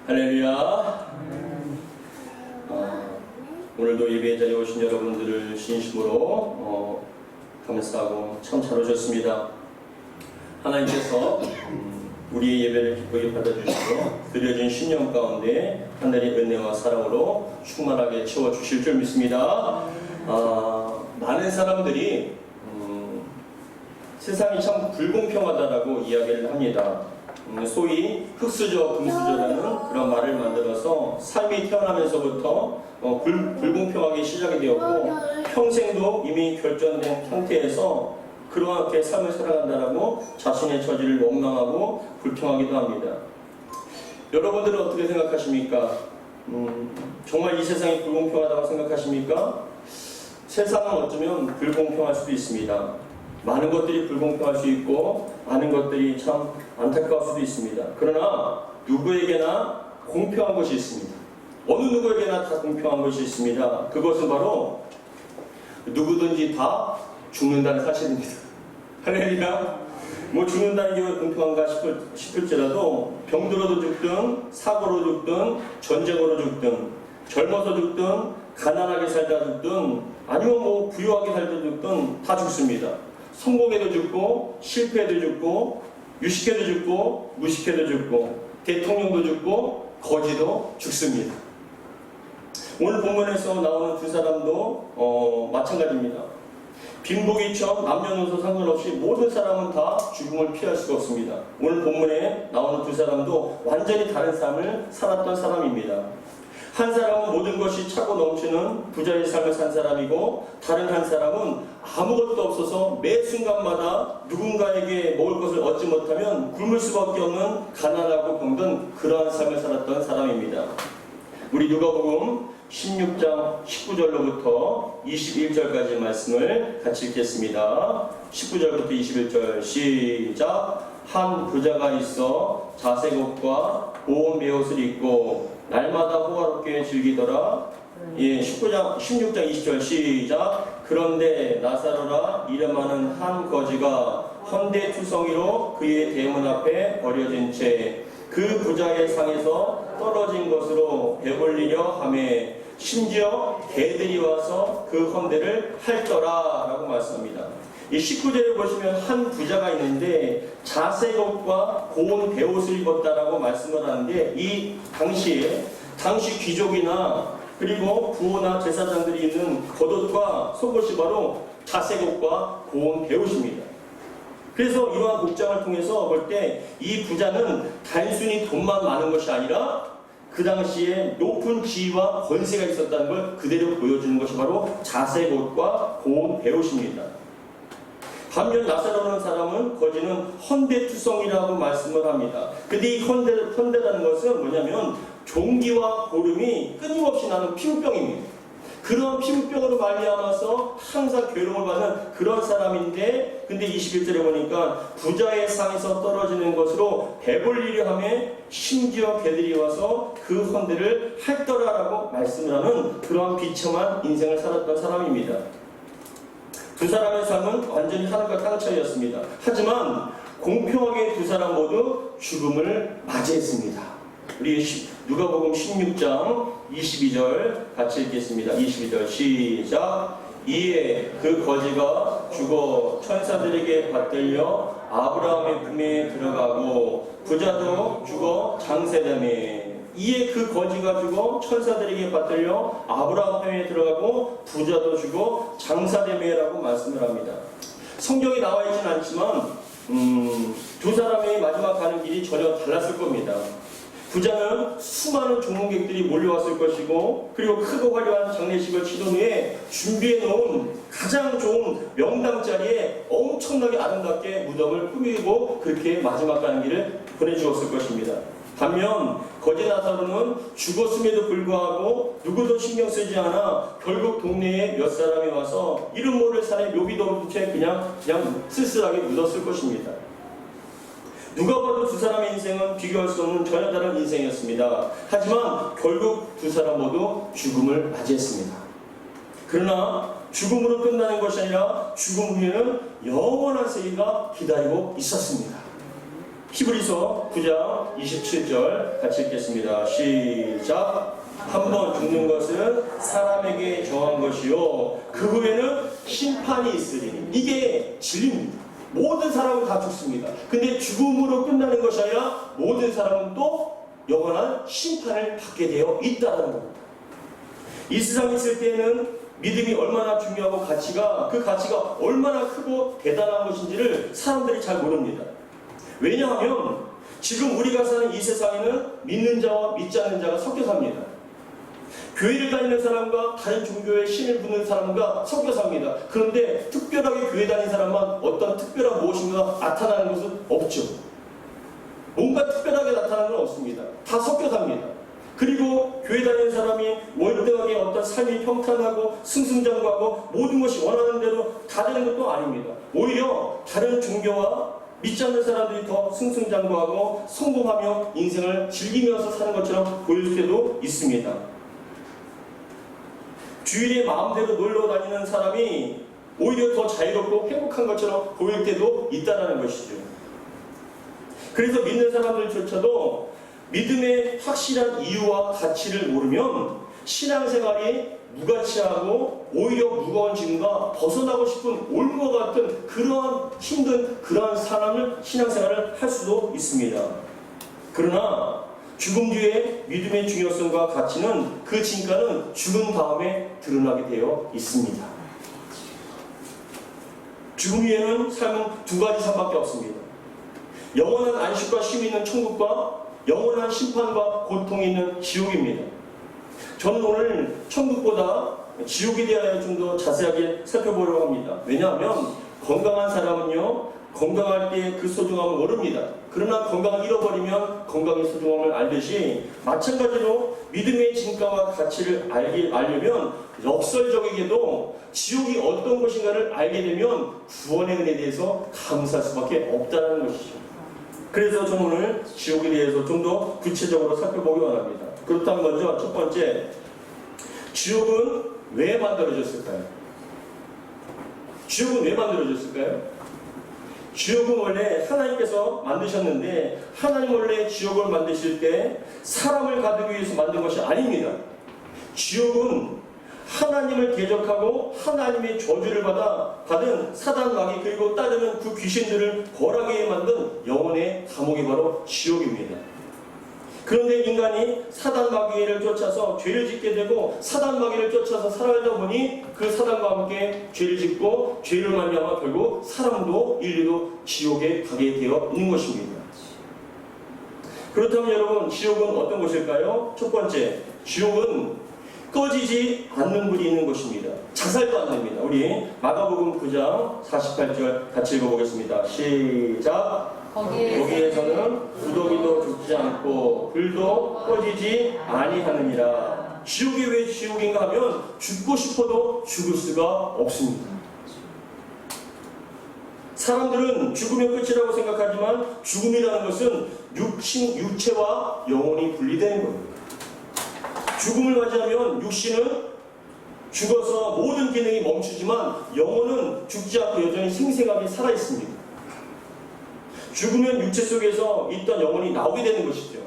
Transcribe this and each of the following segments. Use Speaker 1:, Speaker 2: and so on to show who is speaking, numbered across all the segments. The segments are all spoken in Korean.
Speaker 1: 할렐루야. 오늘도 예배 자리에 오신 여러분들을 진심으로 감사하고 참 잘 오셨습니다. 하나님께서 우리의 예배를 기쁘게 받아주시고 드려진 신령 가운데 하늘의 은혜와 사랑으로 충만하게 채워주실 줄 믿습니다. 많은 사람들이 세상이 참 불공평하다라고 이야기를 합니다. 소위 흙수저, 금수저라는 그런 말을 만들어서 삶이 태어나면서부터 불공평하게 시작이 되었고 평생도 이미 결정된 상태에서 그렇게 삶을 살아간다라고 자신의 처지를 원망하고 불평하기도 합니다. 여러분들은 어떻게 생각하십니까? 정말 이 세상이 불공평하다고 생각하십니까? 세상은 어쩌면 불공평할 수도 있습니다. 많은 것들이 불공평할 수 있고 많은 것들이 참 안타까울 수도 있습니다. 그러나 누구에게나 공평한 것이 있습니다. 어느 누구에게나 다 공평한 것이 있습니다. 그것은 바로 누구든지 다 죽는다는 사실입니다. 할렐루야. 죽는다는 게 공평한가 싶을지라도 병들어도 죽든 사고로 죽든 전쟁으로 죽든 젊어서 죽든 가난하게 살다 죽든 아니면 부유하게 살다 죽든 다 죽습니다. 성공해도 죽고 실패해도 죽고 유식해도 죽고 무식해도 죽고 대통령도 죽고 거지도 죽습니다. 오늘 본문에서 나오는 두 사람도 마찬가지입니다. 빈부귀천 남녀노소 상관없이 모든 사람은 다 죽음을 피할 수가 없습니다. 오늘 본문에 나오는 두 사람도 완전히 다른 삶을 살았던 사람입니다. 한 사람은 모든 것이 차고 넘치는 부자의 삶을 산 사람이고 다른 한 사람은 아무것도 없어서 매 순간마다 누군가에게 먹을 것을 얻지 못하면 굶을 수밖에 없는 가난하고 병든 그러한 삶을 살았던 사람입니다. 우리 누가복음 16장 19절로부터 21절까지 말씀을 같이 읽겠습니다. 19절부터 21절 시작. 한 부자가 있어 자색 옷과 고운 베옷을 입고 날마다 호화롭게 즐기더라. 16장 20절 시작. 그런데 나사로라 이름하는 한 거지가 헌데투성이로 그의 대문 앞에 버려진 채 그 부자의 상에서 떨어진 것으로 배불리려 하매 심지어 개들이 와서 그 헌데를 핥더라 라고 말씀합니다. 이 19절에 보시면 한 부자가 있는데 자색 옷과 고운 베옷을 입었다라고 말씀을 하는데 이 당시 귀족이나 그리고 부호나 제사장들이 입는 겉옷과 속옷이 바로 자색 옷과 고운 베옷입니다. 그래서 이러한 복장을 통해서 볼 때 이 부자는 단순히 돈만 많은 것이 아니라 그 당시에 높은 지위와 권세가 있었다는 걸 그대로 보여주는 것이 바로 자색 옷과 고운 베옷입니다. 반면 나사로라는 사람은 거지는 헌데투성이라고 말씀을 합니다. 근데 이 헌데라는 것은 뭐냐면 종기와 고름이 끊임없이 나는 피부병입니다. 그런 피부병으로 말미암아서 항상 괴로움을 받는 그런 사람인데 근데 21절에 보니까 부자의 상에서 떨어지는 것으로 배불리려 하며 심지어 개들이 와서 그 헌데를 핥더라라고 말씀을 하는 그런 비참한 인생을 살았던 사람입니다. 두 사람의 삶은 완전히 하늘과 땅 차이였습니다. 하지만 공평하게 두 사람 모두 죽음을 맞이했습니다. 우리 누가복음 16장 22절 같이 읽겠습니다. 22절 시작. 이에 그 거지가 죽어 천사들에게 받들려 아브라함의 품에 들어가고 부자도 죽어 장세되매. 이에 그 거지가 죽어 천사들에게 받들려 아브라함 품에 들어가고 부자도 죽어 장사되매라고 말씀을 합니다. 성경에 나와 있지는 않지만 두 사람의 마지막 가는 길이 전혀 달랐을 겁니다. 부자는 수많은 조문객들이 몰려왔을 것이고 그리고 크고 화려한 장례식을 치른 후에 준비해 놓은 가장 좋은 명당 자리에 엄청나게 아름답게 무덤을 꾸미고 그렇게 마지막 가는 길을 보내주었을 것입니다. 반면 거지 나사로는 죽었음에도 불구하고 누구도 신경 쓰지 않아 결국 동네에 몇 사람이 와서 이름 모를 산에 묘비도 없는 채 그냥 쓸쓸하게 묻었을 것입니다. 누가 봐도 두 사람의 인생은 비교할 수 없는 전혀 다른 인생이었습니다. 하지만 결국 두 사람 모두 죽음을 맞이했습니다. 그러나 죽음으로 끝나는 것이 아니라 죽음 후에는 영원한 세계가 기다리고 있었습니다. 히브리서 9장 27절 같이 읽겠습니다. 시작. 한 번 죽는 것은 사람에게 정한 것이요 그 후에는 심판이 있으리니. 이게 진리입니다. 모든 사람은 다 죽습니다. 근데 죽음으로 끝나는 것이 아니라 모든 사람은 또 영원한 심판을 받게 되어 있다는 겁니다. 이 세상에 있을 때에는 믿음이 얼마나 중요하고 그 가치가 얼마나 크고 대단한 것인지를 사람들이 잘 모릅니다. 왜냐하면 지금 우리가 사는 이 세상에는 믿는 자와 믿지 않는 자가 섞여 삽니다. 교회를 다니는 사람과 다른 종교에 신을 부는 사람과 섞여 삽니다. 그런데 특별하게 교회 다니는 사람만 어떤 특별한 무엇인가 나타나는 것은 없죠. 뭔가 특별하게 나타나는 건 없습니다. 다 섞여 삽니다. 그리고 교회 다니는 사람이 월등하게 어떤 삶이 평탄하고 승승장구하고 모든 것이 원하는 대로 다 되는 것도 아닙니다. 오히려 다른 종교와 믿지 않는 사람들이 더 승승장구하고 성공하며 인생을 즐기면서 사는 것처럼 보일 때도 있습니다. 주일에 마음대로 놀러 다니는 사람이 오히려 더 자유롭고 행복한 것처럼 보일 때도 있다는 것이죠. 그래서 믿는 사람들조차도 믿음의 확실한 이유와 가치를 모르면 신앙생활이 무가치하고 오히려 무거운 짐과 벗어나고 싶은 옮과 같은 그러한 힘든 그러한 신앙생활을 할 수도 있습니다. 그러나 죽음 뒤에 믿음의 중요성과 가치는 그 진가는 죽은 다음에 드러나게 되어 있습니다. 죽음 위에는 삶은 두 가지 삶밖에 없습니다. 영원한 안식과 쉼이 있는 천국과 영원한 심판과 고통이 있는 지옥입니다. 저는 오늘 천국보다 지옥에 대하여 좀 더 자세하게 살펴보려고 합니다. 왜냐하면 건강한 사람은요, 건강할 때 그 소중함을 모릅니다. 그러나 건강을 잃어버리면 건강의 소중함을 알듯이 마찬가지로 믿음의 진가와 가치를 알려면 역설적이게도 지옥이 어떤 것인가를 알게 되면 구원의 은혜에 대해서 감사할 수밖에 없다는 것이죠. 그래서 저는 오늘 지옥에 대해서 좀 더 구체적으로 살펴보기 원합니다. 그렇다면 먼저 첫 번째, 지옥은 왜 만들어졌을까요? 지옥은 왜 만들어졌을까요? 지옥은 원래 하나님께서 만드셨는데 하나님 원래 지옥을 만드실 때 사람을 가두기 위해서 만든 것이 아닙니다. 지옥은 하나님을 대적하고 하나님의 저주를 받은 사단 마귀 그리고 따르는 그 귀신들을 벌하게 만든 영혼의 감옥이 바로 지옥입니다. 그런데 인간이 사단 마귀를 쫓아서 죄를 짓게 되고 사단 마귀를 쫓아서 살아가다 보니 그 사단과 함께 죄를 짓고 죄를 말미암아 결국 사람도 인류도 지옥에 가게 되어 있는 것입니다. 그렇다면 여러분, 지옥은 어떤 곳일까요? 첫 번째, 지옥은 꺼지지 않는 불이 있는 것입니다. 자살도 안 됩니다. 우리 마가복음 9장 48절 같이 읽어보겠습니다. 시작. 거기에서는 구더기도 죽지 않고 불도 꺼지지 아니하느니라. 지옥이 왜 지옥인가 하면 죽고 싶어도 죽을 수가 없습니다. 사람들은 죽으면 끝이라고 생각하지만 죽음이라는 것은 육체와 영혼이 분리되는 겁니다. 죽음을 맞이하면 육신은 죽어서 모든 기능이 멈추지만 영혼은 죽지 않고 여전히 생생하게 살아있습니다. 죽으면 육체 속에서 있던 영혼이 나오게 되는 것이죠.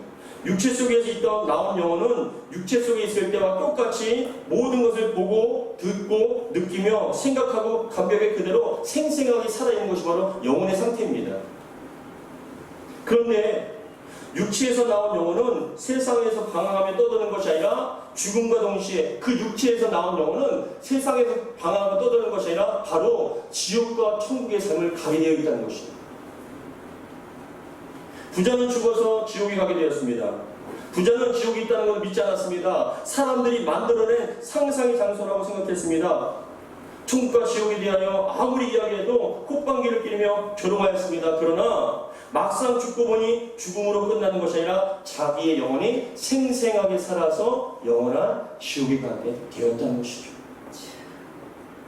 Speaker 1: 육체 속에서 나온 영혼은 육체 속에 있을 때와 똑같이 모든 것을 보고 듣고 느끼며 생각하고 감벽에 그대로 생생하게 살아있는 것이 바로 영혼의 상태입니다. 그런데 육체에서 나온 영혼은 세상에서 방황하며 떠도는 것이 아니라 죽음과 동시에 그 육체에서 나온 영혼은 세상에서 방황하며 떠도는 것이 아니라 바로 지옥과 천국의 삶을 가게 되어 있다는 것입니다. 부자는 죽어서 지옥에 가게 되었습니다. 부자는 지옥이 있다는 걸 믿지 않았습니다. 사람들이 만들어낸 상상의 장소라고 생각했습니다. 천국과 지옥에 대하여 아무리 이야기해도 콧방귀를 뀌며 조롱하였습니다. 그러나 막상 죽고 보니 죽음으로 끝나는 것이 아니라 자기의 영혼이 생생하게 살아서 영원한 지옥에 가게 되었다는 것이죠.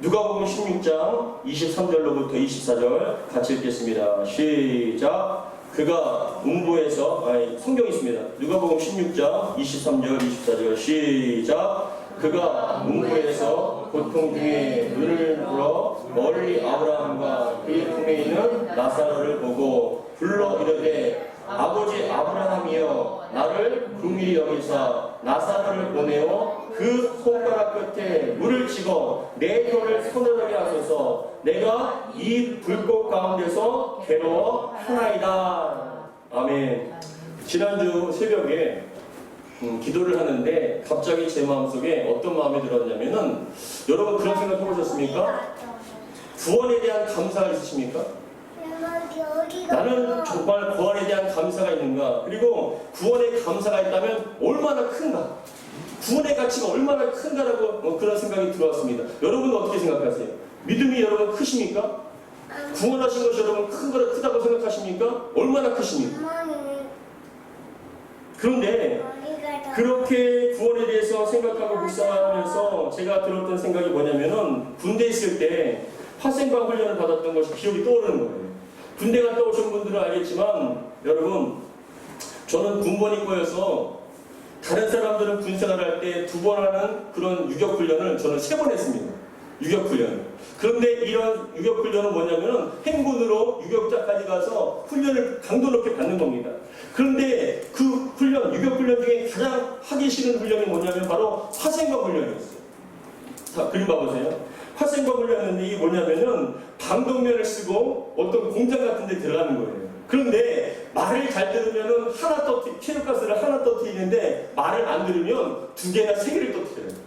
Speaker 1: 누가복음 16장 23절로부터 24절 같이 읽겠습니다. 시작. 그가 성경이 있습니다. 누가복음 16장 23절 24절 시작. 그가 문무에서 고통 중에 눈을 들어 멀리 아브라함과 그의 품에 있는 나사로를 보고 불러 이르되 아버지 아브라함이여 나를 긍휼히 여기사 나사로를 보내어 그 손가락 끝에 물을 찍어 내 혀를 서늘하게 하소서 내가 이 불꽃 가운데서 괴로워하나이다. 아멘. 지난주 새벽에 기도를 하는데 갑자기 제 마음속에 어떤 마음이 들었냐면은 여러분 그런 생각 해보셨습니까? 구원에 대한 감사가 있으십니까? 나는 정말 구원에 대한 감사가 있는가? 그리고 구원에 감사가 있다면 얼마나 큰가? 구원의 가치가 얼마나 큰가라고 그런 생각이 들어왔습니다. 여러분은 어떻게 생각하세요? 믿음이 여러분 크십니까? 구원하신 것이 여러분 크다고 생각하십니까? 얼마나 크십니까? 그런데 그렇게 구원에 대해서 생각하고 묵상하면서 제가 들었던 생각이 뭐냐면은 군대에 있을 때 화생방 훈련을 받았던 것이 기억이 떠오르는 거예요. 군대 갔다 오신 분들은 알겠지만 여러분 저는 군번이고여서 다른 사람들은 군생활할 때 2번 하는 그런 유격훈련을 저는 3번 했습니다. 유격훈련. 그런데 이런 유격훈련은 뭐냐면은 행군으로 유격자까지 가서 훈련을 강도 높게 받는 겁니다. 그런데 그 훈련, 유격훈련 중에 가장 하기 싫은 훈련이 뭐냐면 바로 화생방 훈련이었어요. 자, 그림 봐보세요. 화생방 훈련은 이게 뭐냐면은 방독면을 쓰고 어떤 공장 같은 데 들어가는 거예요. 그런데 말을 잘 들으면은 체류가스를 하나 떠뜨리는데 말을 안 들으면 2개나 3개를 떠뜨려요.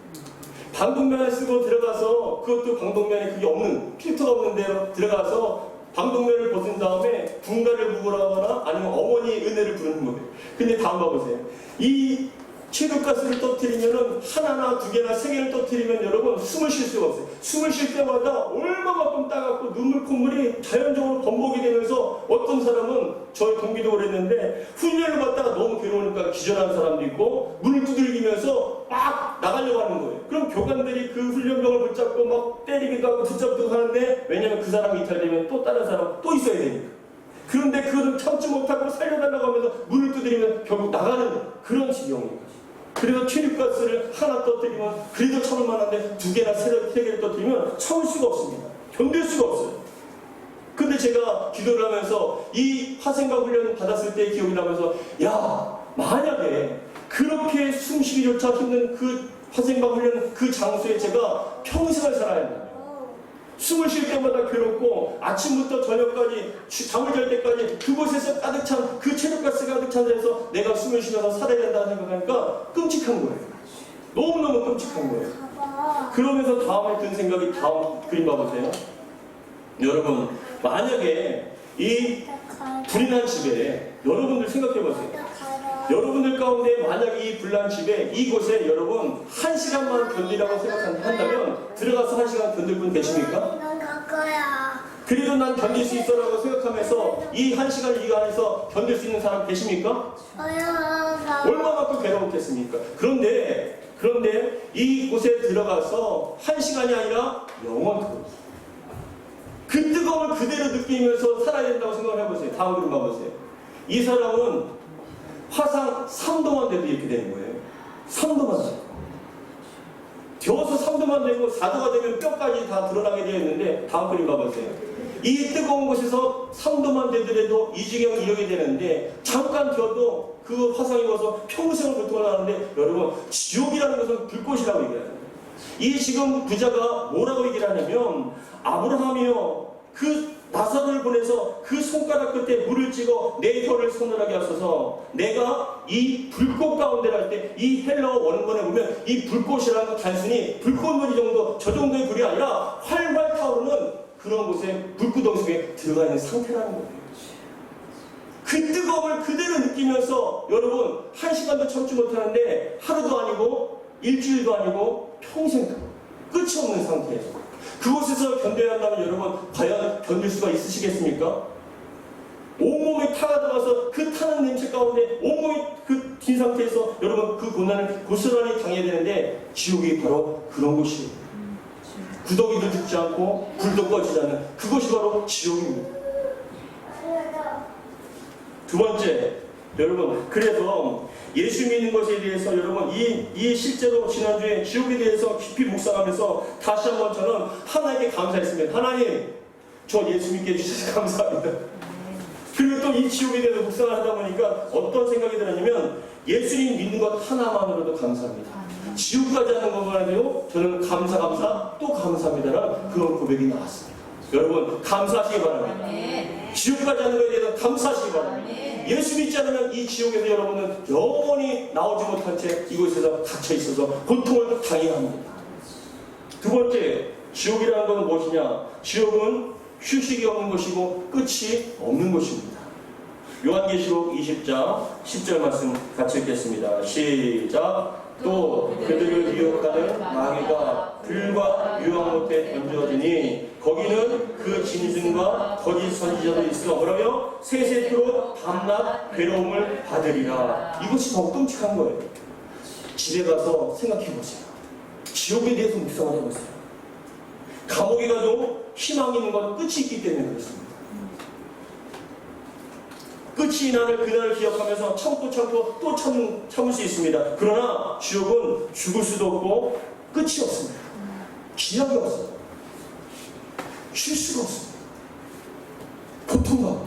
Speaker 1: 방독면을 쓰고 들어가서 그것도 방독면에 그게 없는 필터가 없는 데로 들어가서 방독면을 벗은 다음에 군가를 묵으라거나 아니면 어머니의 은혜를 부르는 거예요. 근데 다음 봐보세요. 이 체류가스를 떠뜨리면은 하나나 2개나 3개를 떠뜨리면 여러분 숨을 쉴 수가 없어요. 숨을 쉴 때마다 얼마만큼 따갑고 눈물 콧물이 자연적으로 범벅이 되면서 어떤 사람은 저희 동기도 그랬는데 훈련을 받다가 너무 괴로우니까 기절하는 사람도 있고 문을 두들기면서 막 나가려고 하는 거예요. 그럼 교관들이 그 훈련병을 붙잡고 막 때리기도 하고 붙잡기도 하는데 왜냐면 그 사람이 이탈되면 또 다른 사람 또 있어야 되니까. 그런데 그것을 참지 못하고 살려달라고 하면서 문을 두드리면 결국 나가는 그런 지경인 거죠. 그래서 체류가스를 하나 떠뜨리면 그래도 참을 만한데 2개나 3개를 떠뜨리면 참을 수가 없습니다. 견딜 수가 없어요. 근데 제가 기도를 하면서 이 화생방 훈련 받았을 때 기억이 나면서 야 만약에 그렇게 숨쉬기조차 힘든 그 화생방 훈련 그 장소에 제가 평생을 살아야 한다. 숨을 쉴 때마다 괴롭고 아침부터 저녁까지 잠을 잘 때까지 그곳에서 가득 찬 그 체류가스가 가득 찬 데서 내가 숨을 쉬면서 살아야 된다는 생각하니까 끔찍한 거예요. 너무너무 끔찍한 거예요. 그러면서 다음에 든 생각이 다음 그림 봐보세요. 여러분 만약에 이 불이 난 집에 여러분들 생각해보세요. 여러분들 가운데 만약에 이 불난 집에 이곳에 여러분 1시간만 견디라고 생각한다면 들어가서 1시간 견딜 분 계십니까?
Speaker 2: 난 갈 거야.
Speaker 1: 그래도 난 견딜 수 있어라고 생각하면서 이 1시간을 이 안에서 견딜 수 있는 사람 계십니까? 얼마만큼 괴로웠겠습니까? 그런데 이곳에 들어가서 1시간이 아니라 영원토록 그 뜨거움을 그대로 느끼면서 살아야 된다고 생각을 해보세요. 다음 그림 봐보세요. 이 사람은 화상 3도만 돼도 이렇게 되는 거예요. 3도만 돼도. 겨워서 3도만 되고 4도가 되면 뼈까지 다 드러나게 되어 있는데 다음 그림 봐보세요. 이 뜨거운 곳에서 3도만 되더라도 이 지경을 이르게 되는데 잠깐 되어도 그 화상이 와서 평생을 고통을 하는데 여러분 지옥이라는 것은 불꽃이라고 얘기해요. 이 지금 부자가 뭐라고 얘기를 하냐면 아브라함이여 그 나사로를 보내서 그 손가락 끝에 물을 찍어 내 혀를 서늘하게 하소서. 내가 이 불꽃 가운데 갈 때 이 헬라어 원본에 보면 이 불꽃이라는 건 단순히 불꽃놀이 정도 저 정도의 불이 아니라 활활 타오르는 그런 곳에 불구덩이 속에 들어가 있는 상태라는 거예요. 그 뜨거움을 그대로 느끼면서 여러분 1시간도 참지 못하는데 하루도 아니고 일주일도 아니고 평생 끝이 없는 상태에서 그곳에서 견뎌야 한다면 여러분 과연 견딜 수가 있으시겠습니까? 온몸이 타가 들어가서 그 타는 냄새 가운데 온몸이 그 빈 상태에서 여러분 그 고난을 고스란히 당해야 되는데 지옥이 바로 그런 곳이에요. 구더기도 죽지 않고 불도 꺼지지 않는 그것이 바로 지옥입니다. 두 번째 여러분, 그래서 예수 믿는 것에 대해서 여러분 이 실제로 지난주에 지옥에 대해서 깊이 묵상하면서 다시 한번 저는 하나님께 감사했습니다. 하나님, 저 예수 믿게 해주셔서 감사합니다. 그리고 또 이 지옥에 대해서 묵상을 하다 보니까 어떤 생각이 들었냐면 예수님 믿는 것 하나만으로도 감사합니다. 지옥 가지 않는 것만 해도 저는 감사 또 감사합니다라는 그런 고백이 나왔습니다. 여러분 감사하시기 바랍니다. 지옥 가지 않는 것에 대해서 감사하시기 바랍니다. 예수 믿지 않으면 이 지옥에서 여러분은 영원히 나오지 못한 채 이곳에서 갇혀 있어서 고통을 당해야 합니다. 두 번째, 지옥이라는 것은 무엇이냐? 지옥은 휴식이 없는 것이고 끝이 없는 것입니다. 요한계시록 20장 10절 말씀 같이 읽겠습니다. 시작. 또 그들을 유혹하는 마귀가 불과 유황 못에 던져지니 거기는 그 짐승과 거짓 선지자도 있어 뭐라며 세세토록 밤낮 괴로움을 받으리라. 이것이 더욱 끔찍한 거예요. 집에 가서 생각해 보세요. 지옥에 대해서 묵상을 해보세요. 감옥에 가도 희망이 있는 건 끝이 있기 때문에 그렇습니다. 끝이 나는 그날을 기억하면서 참고 또 참을 수 있습니다. 그러나 지옥은 죽을 수도 없고 끝이 없습니다. 기약이 없어요. 쉴 수가 없습니다. 고통과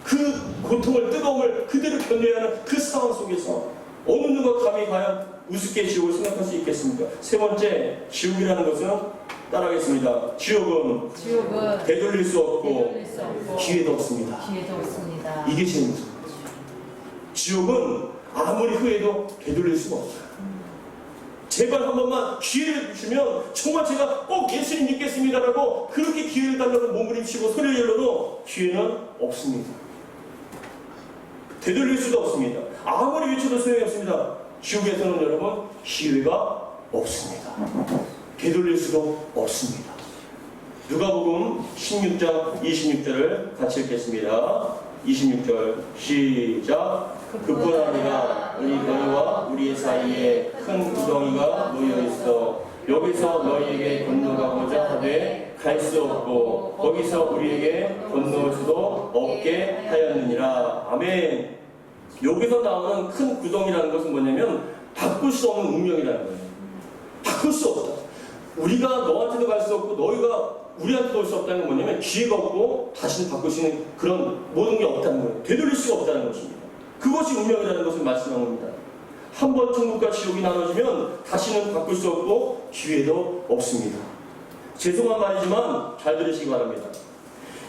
Speaker 1: 그 고통을 뜨거움을 그대로 견뎌야 하는 그 상황 속에서 어느 누가 감히 과연 우습게 지옥을 생각할 수 있겠습니까? 세 번째, 지옥이라는 것은 따라하겠습니다. 지옥은 되돌릴 수 없고 기회도 없습니다. 이게 제일 무서워요. 지옥은 아무리 후회도 되돌릴 수가 없어요. 제발 한 번만 기회를 주시면 정말 제가 꼭 예수님 믿겠습니다라고 그렇게 기회를 달라고 몸부림치고 소리를 질러도 기회는 없습니다. 되돌릴 수도 없습니다. 아무리 외쳐도 소용이 없습니다. 지옥에서는 여러분 기회가 없습니다. 되돌릴 수도 없습니다. 누가복음 16장 26절을 같이 읽겠습니다. 26절 시작. 그뿐 아니라 너희와 우리 사이에 큰 구덩이가 놓여 있어 여기서 너희에게 건너가고자 하되 갈 수 없고 거기서 우리에게 건너올 수도 없게 하였느니라. 아멘. 여기서 나오는 큰 구덩이라는 것은 뭐냐면 바꿀 수 없는 운명이라는 거예요. 바꿀 수 없다. 우리가 너한테도 갈 수 없고 너희가 우리한테도 올 수 없다는 건 뭐냐면 기회가 없고 다시는 바꿀 수 있는 그런 모든 게 없다는 거예요. 되돌릴 수가 없다는 것입니다. 그것이 운명이라는 것을 말씀한 겁니다. 한 번 천국과 지옥이 나눠지면 다시는 바꿀 수 없고 기회도 없습니다. 죄송한 말이지만 잘 들으시기 바랍니다.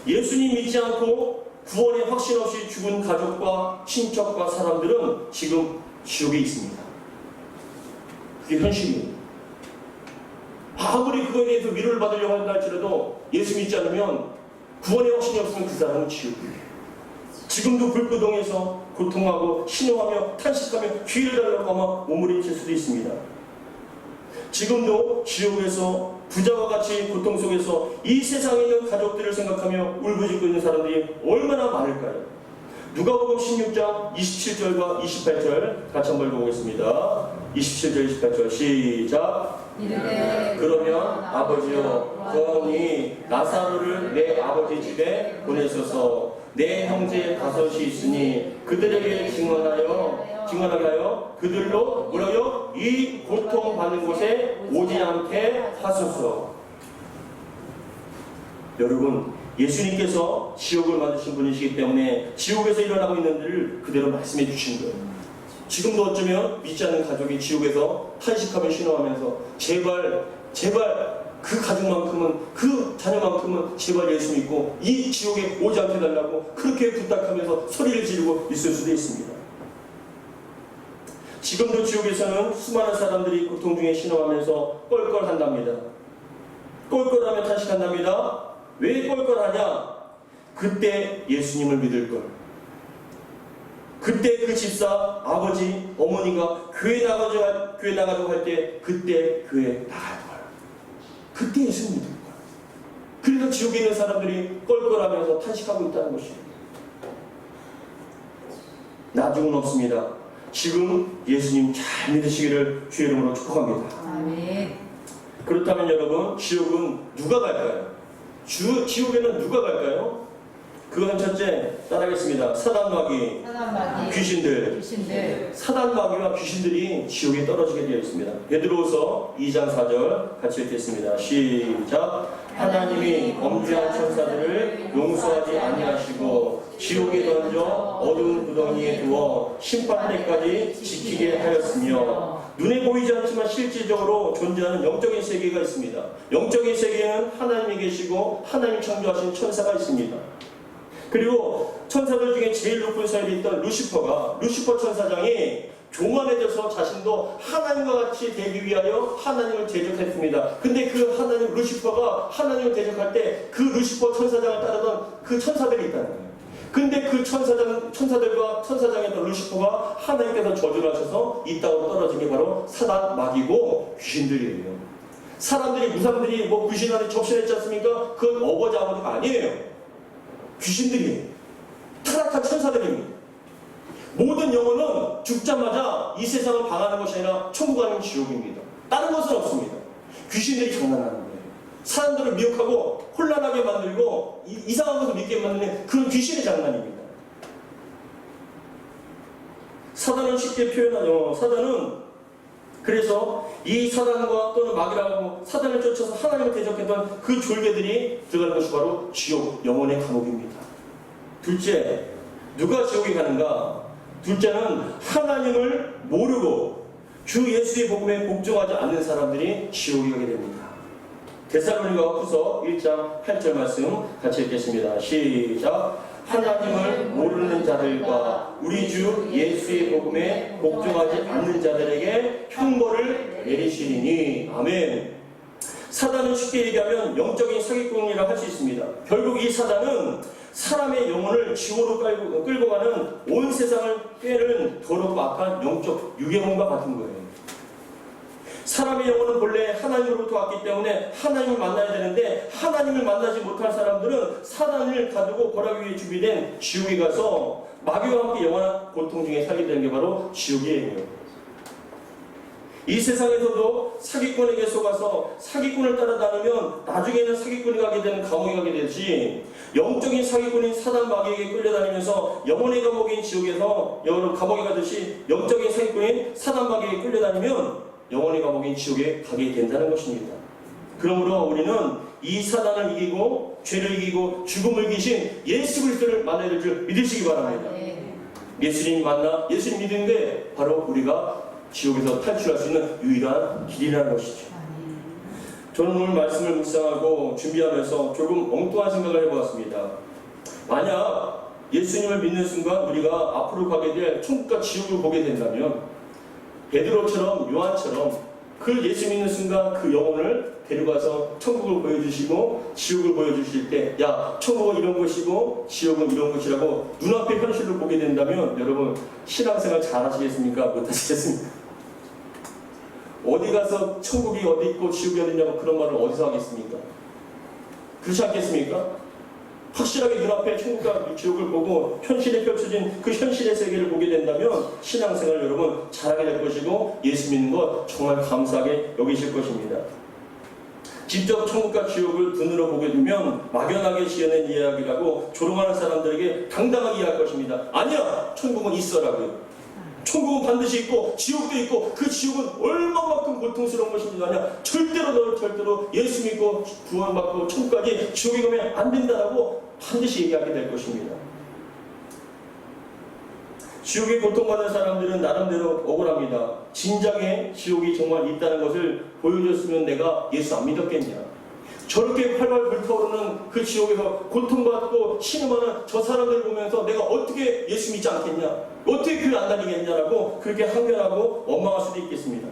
Speaker 1: 예수님 믿지 않고 구원의 확신 없이 죽은 가족과 친척과 사람들은 지금 지옥에 있습니다. 그게 현실이에요. 아무리 그거에 대해서 위로를 받으려고 한다 할지라도 예수 믿지 않으면 구원의 확신이 없으면 그 사람은 지옥이에요. 지금도 불구덩에서 고통하고 신용하며 탄식하며 기회를 달라고 아마 몸부림칠 수도 있습니다. 지금도 지옥에서 부자와 같이 고통 속에서 이 세상에 있는 가족들을 생각하며 울부짖고 있는 사람들이 얼마나 많을까요? 누가복음 16장 27절과 28절 같이 한번 읽어보겠습니다. 27절 28절 시작. 그러면 아버지여 구하오니 나사로를 내 아버지 집에 보내소서. 내 형제 5이 있으니 그들에게 증언하게 하여 그들로 뭐라요? 이 고통받는 곳에 오지 않게 하소서. 여러분, 예수님께서 지옥을 만드신 분이시기 때문에 지옥에서 일어나고 있는 일을 그대로 말씀해 주신 거예요. 지금도 어쩌면 믿지 않는 가족이 지옥에서 탄식하며 신호하면서 제발 그 가족만큼은 그 자녀만큼은 제발 예수 믿고 이 지옥에 오지 않게 달라고 그렇게 부탁하면서 소리를 지르고 있을 수도 있습니다. 지금도 지옥에서는 수많은 사람들이 고통 중에 신호하면서 껄껄한답니다. 껄껄하며 탄식한답니다. 왜 껄껄하냐? 그때 예수님을 믿을 걸. 그때 그 집사, 아버지, 어머니가 교회 나가자고 할 때 그때 교회 나갈 걸. 그때 예수님 믿을 걸. 그래서 지옥에 있는 사람들이 껄껄하면서 탄식하고 있다는 것입니다. 나중은 없습니다. 지금 예수님 잘 믿으시기를 주의 이름으로 축복합니다.
Speaker 2: 아멘.
Speaker 1: 그렇다면 여러분, 지옥은 누가 갈까요? 지옥에는 누가 갈까요? 그건 첫째, 따라하겠습니다. 사단마귀, 귀신들. 사단마귀와 귀신들이 지옥에 떨어지게 되어 있습니다. 베드로후서 2장 4절 같이 읽겠습니다. 시작. 하나님이 범죄한 천사들을 용서하지 아니하시고 지옥에 던져 어두운 구덩이에 두어 심판 때까지 지키게 하였으며, 눈에 보이지 않지만 실질적으로 존재하는 영적인 세계가 있습니다. 영적인 세계에는 하나님이 계시고 하나님 창조하신 천사가 있습니다. 그리고 천사들 중에 제일 높은 사이에 있던 루시퍼 천사장이 교만해져서 자신도 하나님과 같이 되기 위하여 하나님을 대적했습니다. 근데 그 하나님 루시퍼가 하나님을 대적할 때 그 루시퍼 천사장을 따르던 그 천사들이 있다는 거예요. 근데 그 천사들과 천사장이었던 루시퍼가 하나님께서 저주를 하셔서 이 땅으로 떨어진 게 바로 사단, 마귀고 귀신들이에요. 사람들이, 무사람들이 뭐 귀신한테 접신했지 않습니까? 그건 어버지 아버지가 아니에요. 귀신들이에요. 타락한 천사들입니다. 모든 영혼은 죽자마자 이 세상을 방하는 것이 아니라 천국 아니면 지옥입니다. 다른 것은 없습니다. 귀신들이 장난하는 거예요. 사람들을 미혹하고 혼란하게 만들고 이상한 것을 믿게 만드는 그런 귀신의 장난입니다. 사단은 쉽게 표현하죠. 사단은 그래서 이 사단과 또는 마귀라고 사단을 쫓아서 하나님을 대적했던 그 졸개들이 들어가는 것이 바로 지옥, 영혼의 감옥입니다. 둘째, 누가 지옥에 가는가? 둘째는 하나님을 모르고 주 예수의 복음에 복종하지 않는 사람들이 지옥에 가게 됩니다. 데살로니가 후서 1장 8절 말씀 같이 읽겠습니다. 시작. 하나님을 모르는 자들과 우리 주 예수의 복음에 복종하지 않는 자들에게 형벌을 내리시리니. 아멘. 사단은 쉽게 얘기하면 영적인 사기꾼이라고 할 수 있습니다. 결국 이 사단은 사람의 영혼을 지옥으로 끌고 가는 온 세상을 꿰는 더럽고 악한 영적 유괴물과 같은 거예요. 사람의 영혼은 본래 하나님으로부터 왔기 때문에 하나님을 만나야 되는데 하나님을 만나지 못할 사람들은 사단을 가두고 벌하기 위해 준비된 지옥에 가서 마귀와 함께 영원한 고통 중에 살게 되는 게 바로 지옥이에요. 이 세상에서도 사기꾼에게 속아서 사기꾼을 따라다니면 나중에는 사기꾼이 가게 되는 감옥에 가게 되지, 영적인 사기꾼인 사단 마귀에게 끌려다니면서 영혼의 감옥인 지옥에서 여러분 감옥에 가듯이 영적인 사기꾼인 사단 마귀에게 끌려다니면 영혼의 감옥인 지옥에 가게 된다는 것입니다. 그러므로 우리는 이 사단을 이기고 죄를 이기고 죽음을 이기신 예수 그리스도를 만나야 될 줄 믿으시기 바랍니다. 예수님 만나 예수님 믿는 게 바로 우리가 지옥에서 탈출할 수 있는 유일한 길이라는 것이죠. 저는 오늘 말씀을 묵상하고 준비하면서 조금 엉뚱한 생각을 해보았습니다. 만약 예수님을 믿는 순간 우리가 앞으로 가게 될 천국과 지옥을 보게 된다면 베드로처럼 요한처럼 그 예수 믿는 순간 그 영혼을 데려가서 천국을 보여주시고 지옥을 보여주실 때, 야, 천국은 이런 것이고 지옥은 이런 것이라고 눈앞에 현실을 보게 된다면 여러분 신앙생활 잘 하시겠습니까? 못 하시겠습니까? 어디 가서 천국이 어디 있고 지옥이 어디 있냐고 그런 말을 어디서 하겠습니까? 그렇지 않겠습니까? 확실하게 눈앞에 천국과 지옥을 보고 현실에 펼쳐진 그 현실의 세계를 보게 된다면 신앙생활 여러분 잘하게 될 것이고 예수 믿는 것 정말 감사하게 여기실 것입니다. 직접 천국과 지옥을 눈으로 보게 되면 막연하게 지어낸 이야기라고 조롱하는 사람들에게 당당하게 이야기할 것입니다. 아니야! 천국은 있어라고요. 천국은 반드시 있고 지옥도 있고 그 지옥은 얼마만큼 고통스러운 것입니다. 아니야. 절대로 예수 믿고 구원받고 천국까지 지옥에 가면 안 된다라고 반드시 얘기하게 될 것입니다. 지옥에 고통받는 사람들은 나름대로 억울합니다. 진작에 지옥이 정말 있다는 것을 보여줬으면 내가 예수 안 믿었겠냐. 저렇게 활발 불타오르는 그 지옥에서 고통받고 신음하는 저 사람들을 보면서 내가 어떻게 예수 믿지 않겠냐, 어떻게 교회 안 다니겠냐라고 그렇게 항변하고 원망할 수도 있겠습니다.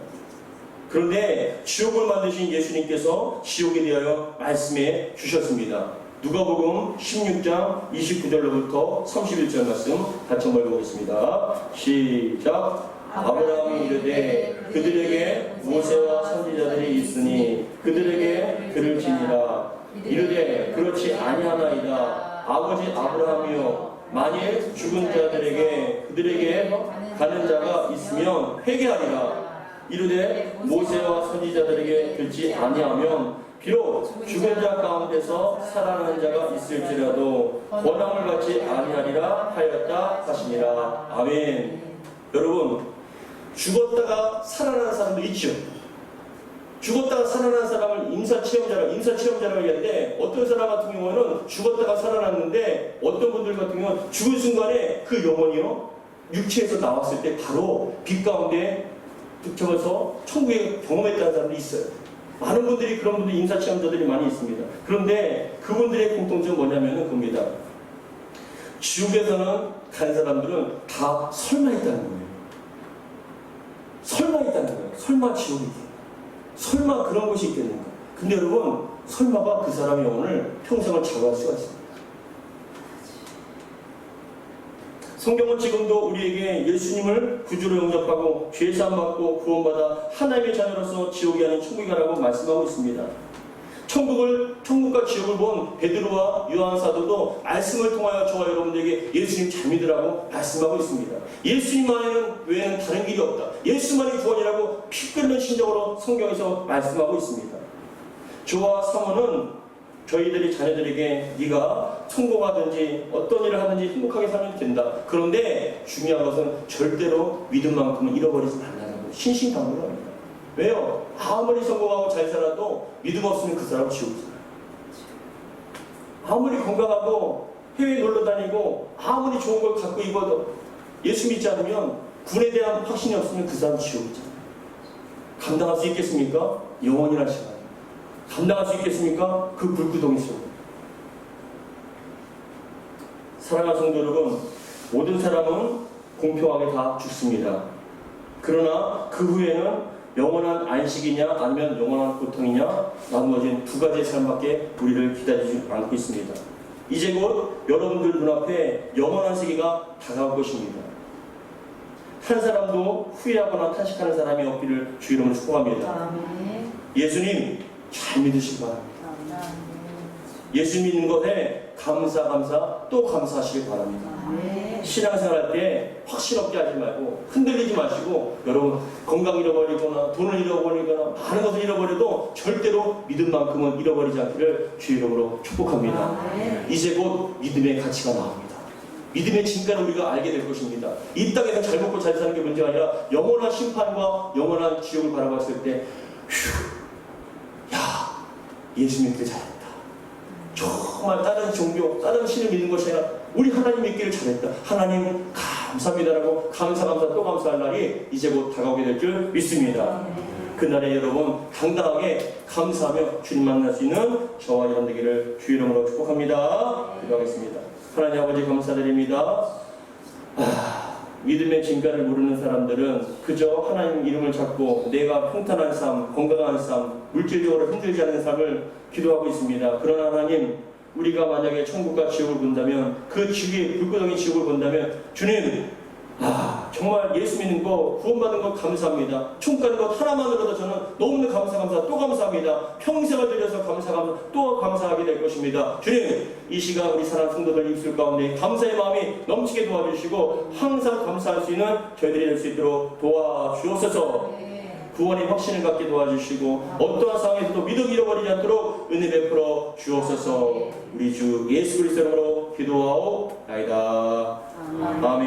Speaker 1: 그런데 지옥을 만드신 예수님께서 지옥에 대하여 말씀해 주셨습니다. 누가복음 16장 29절로부터 31절 말씀 같이 한번 읽어보겠습니다. 시작. 아브라함이 이르되 그들에게 모세와 선지자들이 있으니 그들에게 그를 지니라. 이르되 그렇지 아니하나이다. 아버지 아브라함이여, 만일 죽은 자들에게 그들에게 가는 자가 있으면 회개하리라. 이르되 모세와 선지자들에게 듣지 아니하면 비록 죽은 자 가운데서 살아나는 자가 있을지라도 권함을 받지 아니하리라 하였다 하시니라. 아멘. 여러분, 죽었다가 살아나는 사람도 있죠. 죽었다가 살아난 사람을 임사체험자라고 얘기하는데, 어떤 사람 같은 경우는 죽었다가 살아났는데, 어떤 분들 같은 경우는 죽은 순간에 그 영혼이요, 육체에서 나왔을 때 바로 빛 가운데 붙여서 천국에 경험했다는 사람도 있어요. 많은 분들이, 그런 분들, 임사체험자들이 많이 있습니다. 그런데 그분들의 공통점은 뭐냐면은 그겁니다. 지옥에서는 간 사람들은 다 설마 있다는 거예요. 설마 있다는 거예요. 설마 지옥이 있어요. 설마 그런 것이 있겠는가? 근데 여러분, 설마가 그 사람의 영혼을 평생을 좌우할 수가 있습니다. 성경은 지금도 우리에게 예수님을 구주로 영접하고 죄사함 받고 구원받아 하나님의 자녀로서 지옥이 아닌 천국에 가라고 말씀하고 있습니다. 천국과 지옥을 본 베드로와 요한 사도도 말씀을 통하여 저와 여러분들에게 예수님 잘 믿으라고 말씀하고 있습니다. 예수님 외에는 다른 길이 없다. 예수만이 구원이라고 피 끓는 신적으로 성경에서 말씀하고 있습니다. 저와 사모는 저희들이 자녀들에게 네가 성공하든지 어떤 일을 하든지 행복하게 살면 된다. 그런데 중요한 것은 절대로 믿음만큼은 잃어버리지 말라는 거 신신당부합니다. 왜요? 아무리 성공하고 잘 살아도 믿음 없으면 그 사람은 지옥이잖아요. 아무리 건강하고 해외 놀러 다니고 아무리 좋은 걸 갖고 입어도 예수 믿지 않으면 군에 대한 확신이 없으면 그 사람은 지옥이잖아요. 감당할 수 있겠습니까? 영원이라는 시간. 감당할 수 있겠습니까? 그 불구덩이 속. 사랑하는 성도 여러분, 모든 사람은 공평하게 다 죽습니다. 그러나 그 후에는 영원한 안식이냐 아니면 영원한 고통이냐 나누어진 두 가지의 삶밖에 우리를 기다리지 않고 있습니다. 이제 곧 여러분들 눈앞에 영원한 세계가 다가올 것입니다. 한 사람도 후회하거나 탄식하는 사람이 없기를 주 이름으로 축복합니다. 예수님 잘 믿으시기 바랍니다. 예수 믿는 것에 감사 또 감사하시길 바랍니다. 신앙생활 때 확신 없게 하지 말고 흔들리지 마시고, 여러분 건강 잃어버리거나 돈을 잃어버리거나 많은 것을 잃어버려도 절대로 믿음만큼은 잃어버리지 않기를 주 이름으로 축복합니다. 이제 곧 믿음의 가치가 나옵니다. 믿음의 진가를 우리가 알게 될 것입니다. 이 땅에서 잘 먹고 잘 사는 게 문제가 아니라 영원한 심판과 영원한 지옥을 바라봤을 때 예수 믿길 잘했다. 정말 다른 종교, 다른 신을 믿는 것이 아니라 우리 하나님 믿기를 잘했다. 하나님 감사합니다라고 감사 또 감사할 날이 이제 곧 다가오게 될 줄 믿습니다. 그날에 여러분 당당하게 감사하며 주님 만날 수 있는 저와 여러분 되기를 주 이름으로 축복합니다. 기도하겠습니다. 하나님 아버지 감사드립니다. 믿음의 진가를 모르는 사람들은 그저 하나님 이름을 잡고 내가 평탄한 삶, 건강한 삶, 물질적으로 힘들지 않은 삶을 기도하고 있습니다. 그러나 하나님, 우리가 만약에 천국과 지옥을 본다면, 그 지옥의 불구덩이 지옥을 본다면, 주님, 정말 예수 믿는 거, 구원받은 거 감사합니다. 총 가는 것 하나만으로도 저는 너무나 감사 또 감사합니다. 평생을 들여서 감사 또 감사하게 될 것입니다. 주님, 이 시간 우리 사랑하는 성도들 입술 가운데 감사의 마음이 넘치게 도와주시고 항상 감사할 수 있는 저희들이 될 수 있도록 도와주옵소서. 구원의 확신을 갖게 도와주시고 어떠한 상황에서도 믿음 잃어버리지 않도록 은혜 베풀어 주옵소서. 우리 주 예수 그리스도로 기도하옵나이다. 아멘.